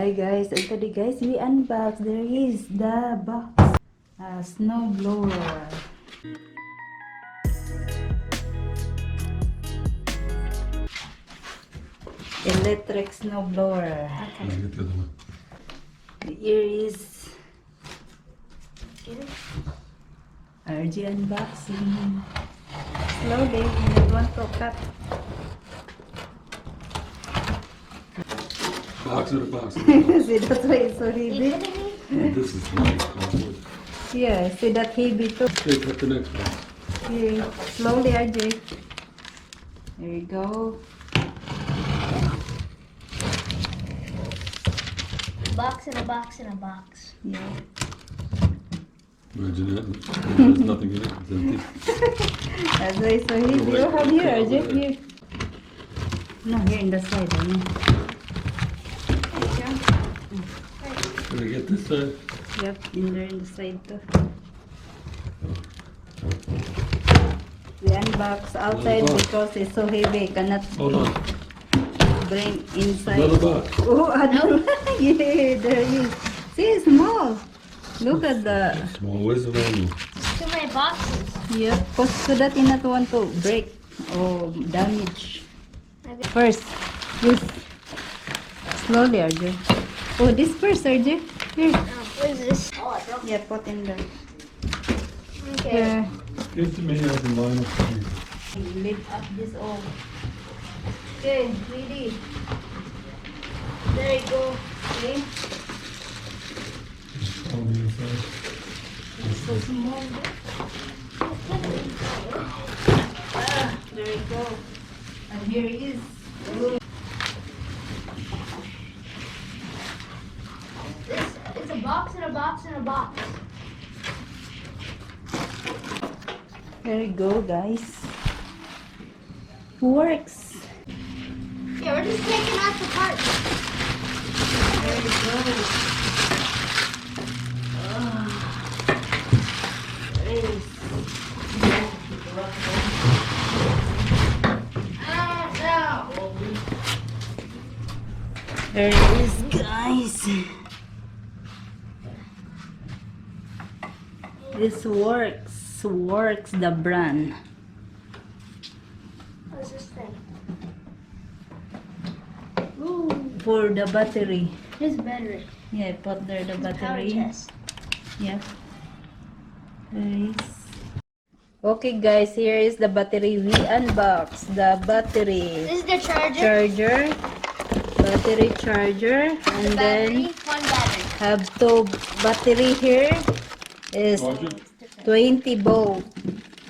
Hi guys, and today guys we unbox. There is the box, snow blower. Electric snow blower. Okay. Here is RG unboxing. Slowly, I don't want to cut. Box in a box. See, that's why it's so heavy. This is light. Yeah, see that heavy too. Okay, cut the next box. Here, slowly, RJ. There you go. Box in a box in a box. Yeah. Imagine that. There's nothing in it. It's empty. That's why it's so heavy. You have here, RJ. Here. No, here in the side. Can I get this side? Yep, in there in the side too. We unbox outside because it's so heavy. Cannot Hold on. bring inside. Another box. Oh, another. Yeah, there is. See, it's small. Look at the. Small. Where's the manual? Too many boxes. Yep, because so that you not want to break or damage. First, this. Slowly, RJ. Oh, this first, RJ. Here. What is this? Oh, I broke it. Yeah, put in there. Okay. Here. Give it to me. I can line up for you. Lift up this all. Okay, ready. There you go. Okay. On the inside. It's so small. There you go. And here it is. Oh. It's a box in a box in a box. There you go, guys. WORX. Yeah, we're just taking out the parts. There you go. There is. No. There it is, guys. This works the brand. What's this thing? For the battery. Here's the battery. Yeah, put there the Power battery. test. Yeah. There is. Okay guys, here is the battery. We unbox the battery. This is the charger. Battery charger, and then One battery. have two battery here. Is Roger. 20 volt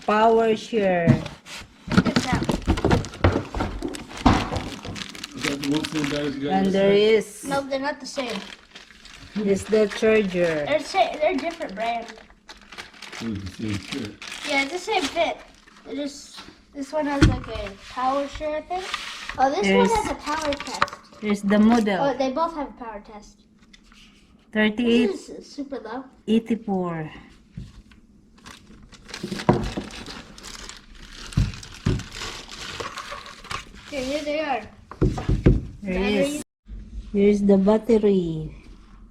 power share. Good sound. Is that the one thing guys got? And there is No, they're not the same. the charger. They're different brand. The same shit. Yeah, it's the same fit. This one has like a power share thing. Oh, this one has a power test. There's the Oh, model they both have a power test. 3884. This is super low. Okay, here they are. There is. Here's the battery.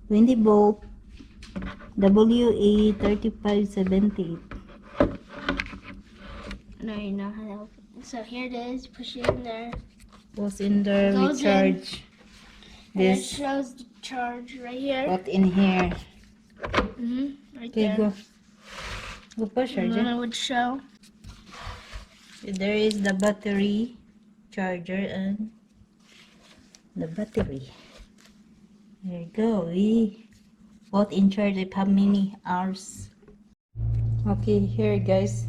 20 volt WA3570. No, you know how to open it. So here it is. Push it in there. Goes in there. We Goes in. charge And it this. shows the charge right here. Put in here. Right Okay, there. go. Go push, And then RJ. it would show. There is the battery charger and the battery. There you go. We put in charge of how many hours. Okay, here guys.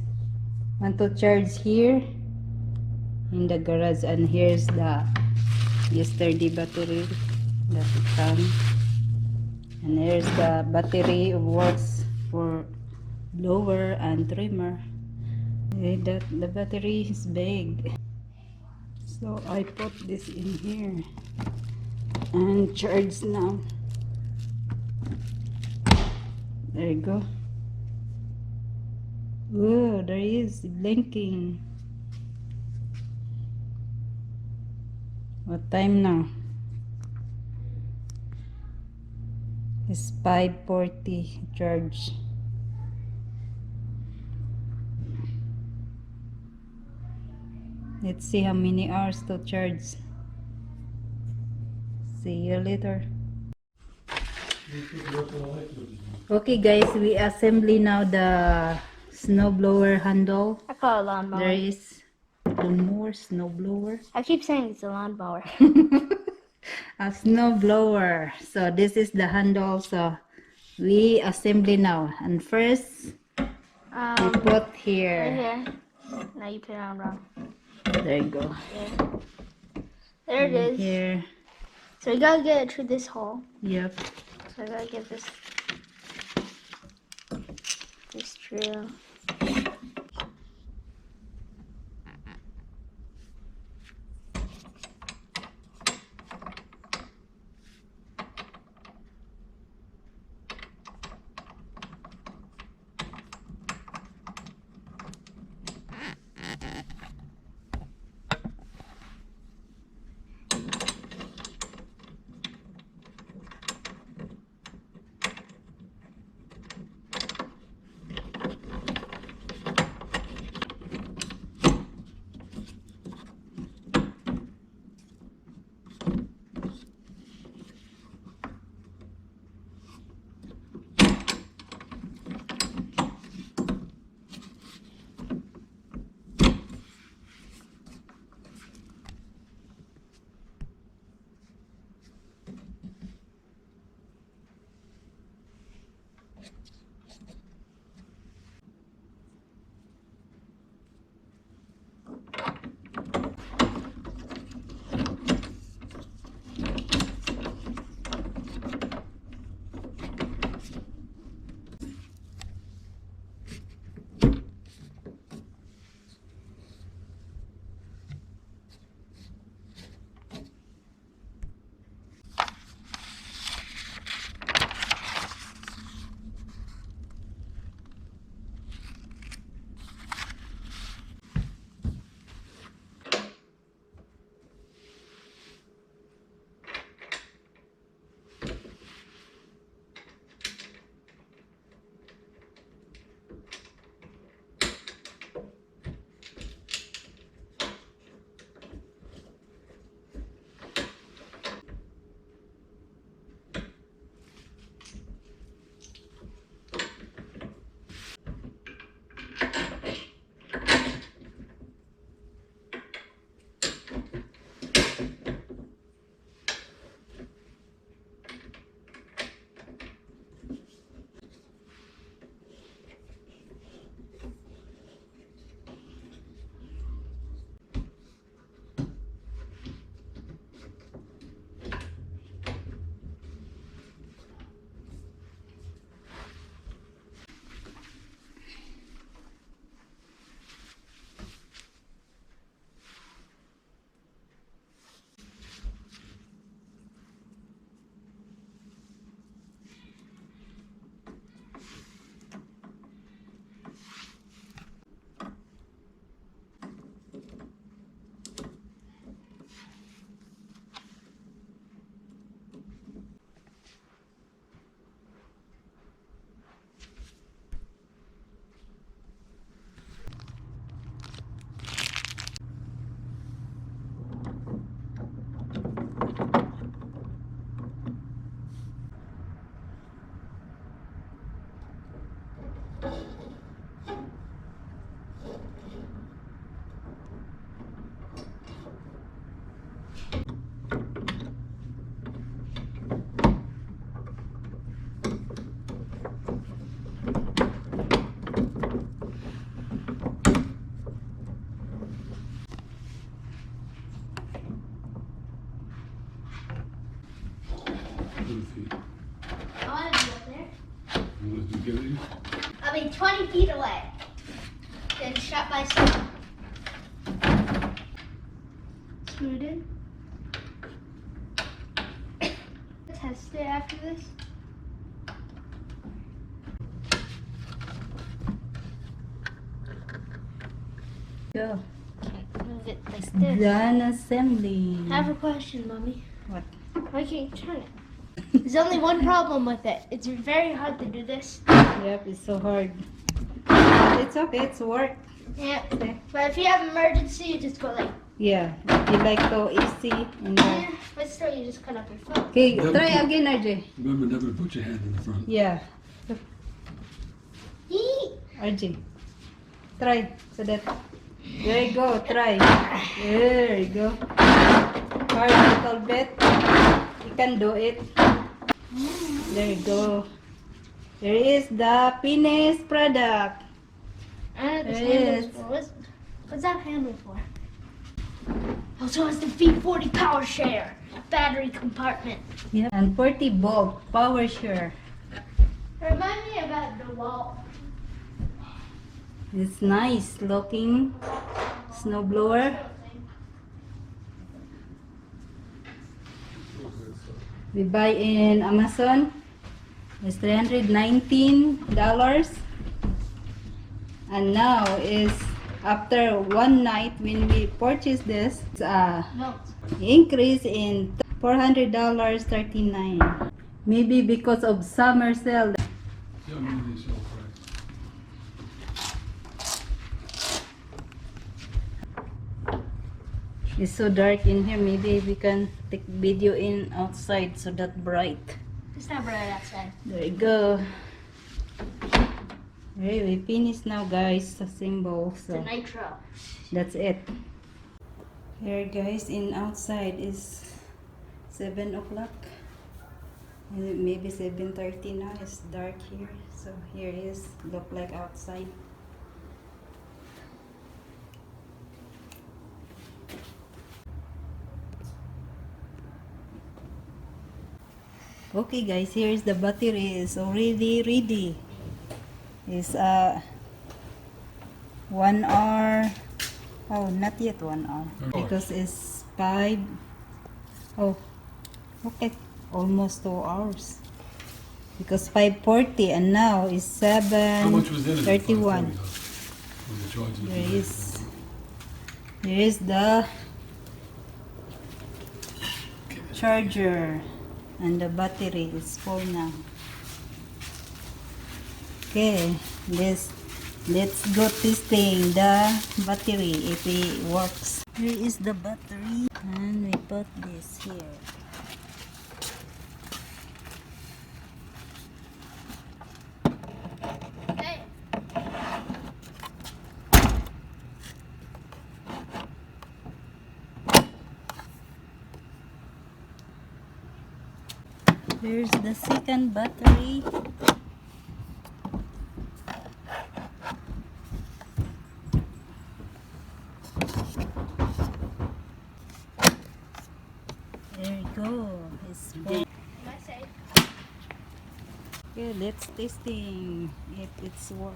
Want to charge here in the garage, and here's the yesterday battery that it comes. And here's the battery works for blower and trimmer. That the battery is big, so I put this in here and charge now. There you go. Oh, there is blinking. What time now? It's 540 charge. Let's see how many hours to charge. See you later. Okay guys, we assembly now the snowblower handle. I call it a lawnmower. There is one more snowblower. I keep saying it's a lawnmower. A snowblower. So this is the handle. So we assembly now. And first we put Right here. here. Now you put it on wrong. There you go. There it is. Here. So we gotta get it through this hole. Yep. So I gotta get this through. I want to be up there. You want to get it? I'll be 20 feet away. Then shut myself. Screwed in. Test it after this. Go. Can't move it like this. Done assembly. I have a question, Mommy. What? Why can't you turn it? There's only one problem with it. It's very hard to do this. Yep, it's so hard. It's okay, it's work. Yeah. Okay. But if you have emergency, you just go like. Yeah, you like to easy. And Yeah. But still, you just cut up your foot. okay, try again, RJ. Remember never to put your hand in the front. Yeah, Yee. RJ. Try so that. There you go. Try. There you go. Hard a little bit. You can do it. There you go. There is the Pinay's product. This Yes. handle's for. What's that handle for? Also has the V40 power share battery compartment. Yeah. And 40 volt power share. Remind me about the wall. It's nice looking snowblower. We buy in Amazon. It's $319. And now is after one night when we purchased this, it's No. increase in $400.39. Maybe because of summer sale. Yeah, I mean, they sell price. It's so dark in here. Maybe we can take video in outside so that bright. It's not bright outside. There you go. Okay, we finished now, guys. The symbol. It's So a nitro. that's it. Here, guys, in outside is 7 o'clock. Maybe 7:30 now. It's dark here. So here is look like outside. Okay, guys, here is the battery. Is already ready. It's 1 hour. Oh, not yet 1 hour because it's 5. Oh, okay, almost 2 hours. Because 5:40 and now is How much was in it? 7:31. There is the charger and the battery is full now. Okay, let's go testing the battery if it works. Here is the battery and we put this here. Hey. Here's the second battery. There you go. It's full. Am I safe? Okay, let's testing if it's work.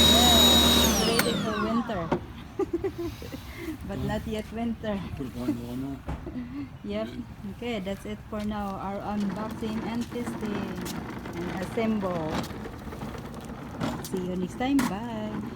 Ready for winter. But not yet winter. Put it on the lawn now. Yep. Okay, that's it for now. Our unboxing and testing and assemble. See you next time. Bye.